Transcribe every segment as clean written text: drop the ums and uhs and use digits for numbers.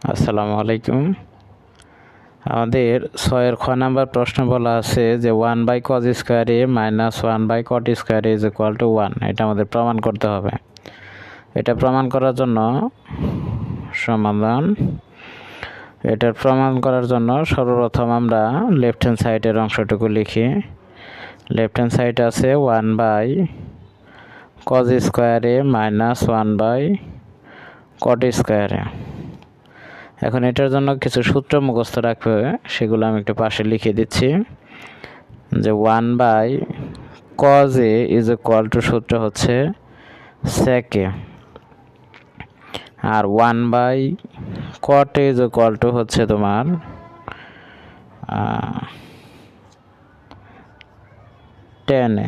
আসসালামু আলাইকুম। আমাদের 6 খ নাম্বার প্রশ্ন বলা আছে যে 1/cos square A minus 1/cot square is equal two 1। এটা আমাদের প্রমাণ করতে হবে। এটা প্রমাণ করার জন্য সর্বপ্রথম আমরা লেফট হ্যান্ড সাইডের অংশটুকু লিখি। লেফট হ্যান্ড সাইড আছে 1/cos স্কোয়ার এ মাইনাস 1/cot স্কোয়ার এ। এখন এটার জন্য কিছু সূত্র মুখস্থ রাখতে হবে, সেগুলো আমি একটু পাশে লিখে দিচ্ছি। যে 1/cos a is equal two সূত্র হচ্ছে sec a, আর 1/cot a is equal to হচ্ছে তোমার tan a।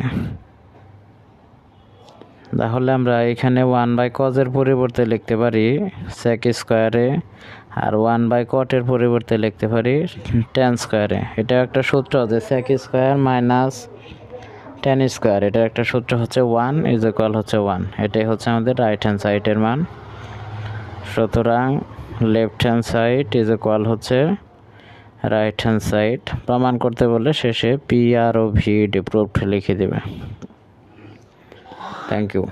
তাহলে আমরা এখানে 1/cos এর পরিবর্তে লিখতে পারি sec স্কোয়ার a, আর 1/cot এর পরিবর্তে লিখতে পারি tan স্কোয়ার a। এটা একটা সূত্র যে sec square minus tan square, এটা একটা সূত্র হচ্ছে 1 ইজ ইকুয়াল হচ্ছে 1। এটাই হচ্ছে আমাদের রাইট হ্যান্ড সাইডের মান। সুতরাং left hand side is equal হচ্ছে রাইট হ্যান্ড সাইড। প্রমাণ করতে বলে শেষে P, R ও V প্রুফড লিখে দেবে। Thank you.